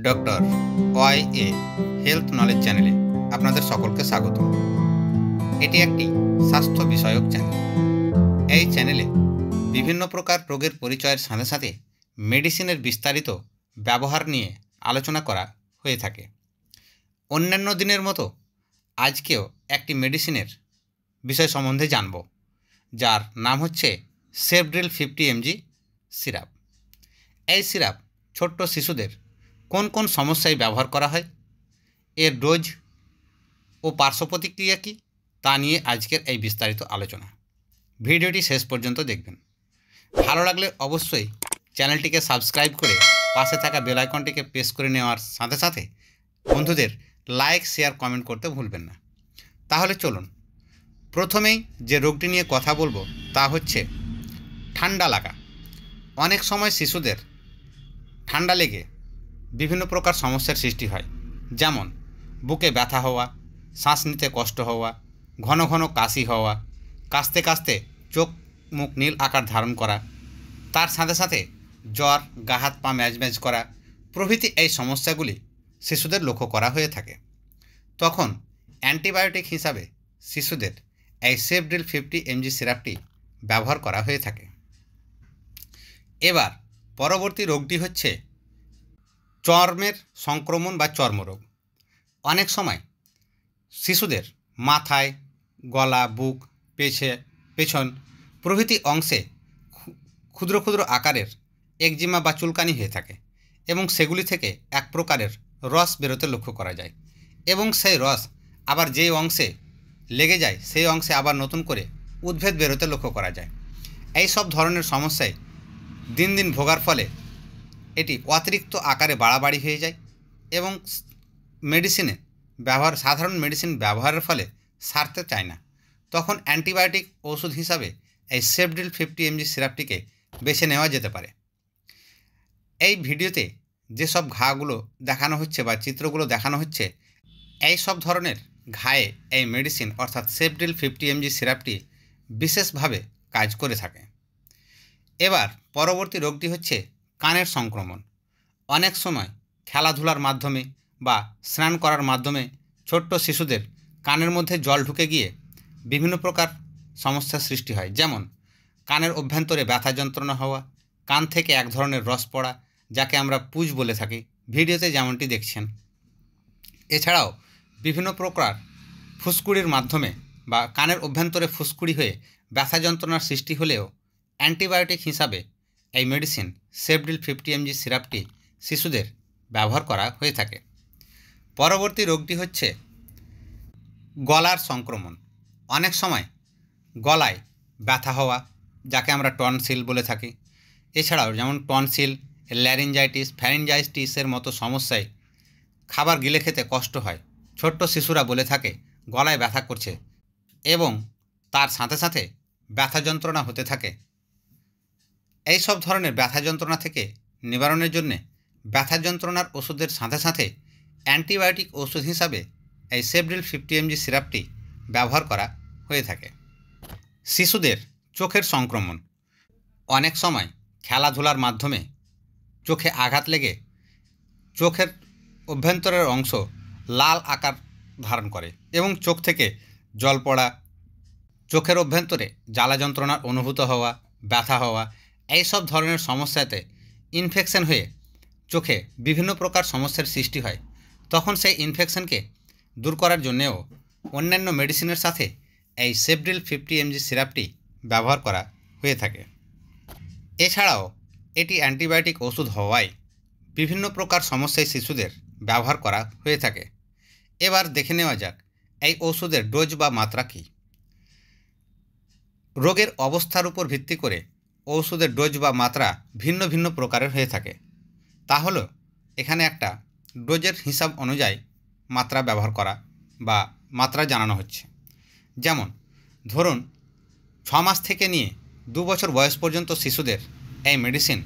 Doctor Y A health knowledge চ্যানেলে আপনাদের সকলকে স্বাগত। এটি একটি স্বাস্থ্য বিষয়ক চ্যানেল। এই চ্যানেলে বিভিন্ন প্রকার রোগের পরিচয়ের সাথে সাথে মেডিসিনের বিস্তারিত ব্যবহার নিয়ে আলোচনা করা হয়ে থাকে। অন্যান্য দিনের মতো আজকেও একটি মেডিসিনের বিষয় সম্বন্ধে জানব, যার নাম হচ্ছে সেভড্রিল 50 mg সিরাপ। এই সিরাপ ছোট্ট শিশুদের কোন কোন সমস্যায় ব্যবহার করা হয়, এর ডোজ ও পার্শ্ব প্রতিক্রিয়া কী, তা নিয়ে আজকের এই বিস্তারিত আলোচনা। ভিডিওটি শেষ পর্যন্ত দেখবেন। ভালো লাগলে অবশ্যই চ্যানেলটিকে সাবস্ক্রাইব করে পাশে থাকা বেল আইকনটিকে প্রেস করে নেওয়ার সাথে সাথে বন্ধুদের লাইক, শেয়ার, কমেন্ট করতে ভুলবেন না। তাহলে চলুন, প্রথমেই যে রোগটি নিয়ে কথা বলবো তা হচ্ছে ঠান্ডা লাগা। অনেক সময় শিশুদের ঠান্ডা লেগে বিভিন্ন প্রকার সমস্যার সৃষ্টি হয়, যেমন বুকে ব্যথা হওয়া, শ্বাস নিতে কষ্ট হওয়া, ঘন ঘন কাশি হওয়া, কাশতে কাশতে চোখ মুখ নীল আকার ধারণ করা, তার সাথে সাথে জ্বর, গা হাত পা ম্যাজম্যাজ করা প্রভৃতি এই সমস্যাগুলি শিশুদের লক্ষ্য করা হয়ে থাকে। তখন অ্যান্টিবায়োটিক হিসাবে শিশুদের এই সেভড্রিল 50 mg সিরাপটি ব্যবহার করা হয়ে থাকে। এবার পরবর্তী রোগটি হচ্ছে চর্মের সংক্রমণ বা চর্মরোগ। অনেক সময় শিশুদের মাথায়, গলা, বুক, পেছন প্রভৃতি অংশে ক্ষুদ্র ক্ষুদ্র আকারের একজিমা বা চুলকানি হয়ে থাকে এবং সেগুলি থেকে এক প্রকারের রস বেরোতে লক্ষ্য করা যায় এবং সেই রস আবার যেই অংশে লেগে যায় সেই অংশে আবার নতুন করে উদ্ভিদ বেরোতে লক্ষ্য করা যায়। এই সব ধরনের সমস্যায় দিন দিন ভোগার ফলে এটি অতিরিক্ত আকারে বাড়াবাড়ি হয়ে যায় এবং সাধারণ মেডিসিন ব্যবহারের ফলে সারতে চায় না। তখন অ্যান্টিবায়োটিক ওষুধ হিসাবে এই সেভড্রিল 50 mg সিরাপটিকে বেছে নেওয়া যেতে পারে। এই ভিডিওতে যেসব ঘাগুলো দেখানো হচ্ছে বা চিত্রগুলো দেখানো হচ্ছে, এই সব ধরনের ঘায়ে এই মেডিসিন অর্থাৎ সেভড্রিল 50 mg সিরাপটি বিশেষভাবে কাজ করে থাকে। এবার পরবর্তী রোগটি হচ্ছে কানের সংক্রমণ। অনেক সময় খেলাধুলার মাধ্যমে বা স্নান করার মাধ্যমে ছোট্ট শিশুদের কানের মধ্যে জল ঢুকে গিয়ে বিভিন্ন প্রকার সমস্যার সৃষ্টি হয়, যেমন কানের অভ্যন্তরে ব্যথা যন্ত্রণা হওয়া, কান থেকে এক ধরনের রস পড়া, যাকে আমরা পুজ বলে থাকি, ভিডিওতে যেমনটি দেখছেন। এছাড়াও বিভিন্ন প্রকার ফুসকুড়ির মাধ্যমে বা কানের অভ্যন্তরে ফুসকুড়ি হয়ে ব্যথা যন্ত্রণার সৃষ্টি হলেও অ্যান্টিবায়োটিক হিসাবে এই মেডিসিন সেভড্রিল 50 mg সিরাপটি শিশুদের ব্যবহার করা হয়ে থাকে। পরবর্তী রোগটি হচ্ছে গলার সংক্রমণ। অনেক সময় গলায় ব্যথা হওয়া, যাকে আমরা টনসিল বলে থাকি। এছাড়াও যেমন টনসিল, ল্যারিঞ্জাইটিস, ফ্যারিঞ্জাইটিসের মতো সমস্যায় খাবার গিলে খেতে কষ্ট হয়। ছোট্ট শিশুরা বলে থাকে গলায় ব্যথা করছে এবং তার সাথে সাথে ব্যথা যন্ত্রণা হতে থাকে। এই সব ধরনের ব্যথা যন্ত্রণা থেকে নিবারণের জন্যে ব্যথা যন্ত্রণার ওষুধের সাথে সাথে অ্যান্টিবায়োটিক ওষুধ হিসাবে এই সেভড্রিল 50 mg সিরাপটি ব্যবহার করা হয়ে থাকে। শিশুদের চোখের সংক্রমণ। অনেক সময় খেলাধুলার মাধ্যমে চোখে আঘাত লেগে চোখের অভ্যন্তরের অংশ লাল আকার ধারণ করে এবং চোখ থেকে জল পড়া, চোখের অভ্যন্তরে জ্বালা যন্ত্রণার অনুভূত হওয়া, ব্যথা হওয়া, এই সব ধরনের সমস্যাতে ইনফেকশন হয়ে চোখে বিভিন্ন প্রকার সমস্যার সৃষ্টি হয়। তখন সেই ইনফেকশনকে দূর করার জন্যেও অন্যান্য মেডিসিনের সাথে এই সেভড্রিল 50 mg সিরাপটি ব্যবহার করা হয়ে থাকে। এছাড়াও এটি অ্যান্টিবায়োটিক ওষুধ হওয়ায় বিভিন্ন প্রকার সমস্যায় শিশুদের ব্যবহার করা হয়ে থাকে। এবার দেখে নেওয়া যাক এই ওষুধের ডোজ বা মাত্রা কী। রোগের অবস্থার উপর ভিত্তি করে ওষুধের ডোজ বা মাত্রা ভিন্ন ভিন্ন প্রকারের হয়ে থাকে। তা হলো এখানে একটা ডোজের হিসাব অনুযায়ী মাত্রা ব্যবহার করা বা মাত্রা জানানো হচ্ছে। যেমন ধরুন 6 মাস থেকে নিয়ে 2 বছর বয়স পর্যন্ত শিশুদের এই মেডিসিন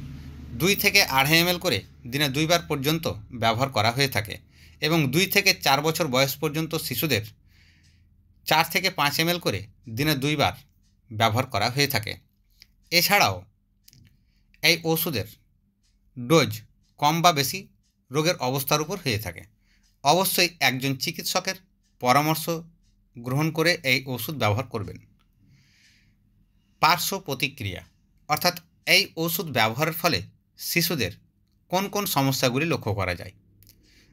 2 থেকে 2.5 ml করে দিনে 2 বার পর্যন্ত ব্যবহার করা হয়ে থাকে এবং 2 থেকে 4 বছর বয়স পর্যন্ত শিশুদের 4 থেকে 5 ml করে দিনে 2 বার ব্যবহার করা হয়ে থাকে। এছাড়াও এই ওষুধের ডোজ কম বা বেশি রোগের অবস্থার উপর হয়ে থাকে। অবশ্যই একজন চিকিৎসকের পরামর্শ গ্রহণ করে এই ওষুধ ব্যবহার করবেন। পার্শ্ব প্রতিক্রিয়া অর্থাৎ এই ওষুধ ব্যবহারের ফলে শিশুদের কোন কোন সমস্যাগুলি লক্ষ্য করা যায়।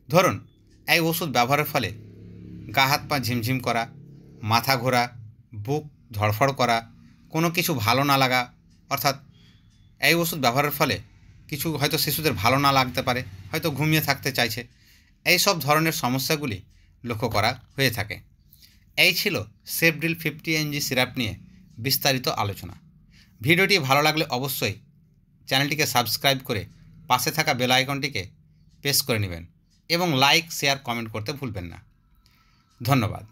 ধরুন, এই ওষুধ ব্যবহারের ফলে গা হাত পা ঝিমঝিম করা, মাথা ঘোরা, বুক ধড়ফড় করা, কোনো কিছু ভালো না লাগা, অর্থাৎ এই ওষুধ ব্যবহারের ফলে কিছু হয়তো শিশুদের ভালো না লাগতে পারে, হয়তো ঘুমিয়ে থাকতে চাইছে, এই সব ধরনের সমস্যাগুলি লক্ষ্য করা হয়ে থাকে। এই ছিল সেফডিল 50 mg সিরাপ নিয়ে বিস্তারিত আলোচনা। ভিডিওটি ভালো লাগলে অবশ্যই চ্যানেলটিকে সাবস্ক্রাইব করে পাশে থাকা বেল আইকনটিকে প্রেস করে নেবেন এবং লাইক, শেয়ার, কমেন্ট করতে ভুলবেন না। ধন্যবাদ।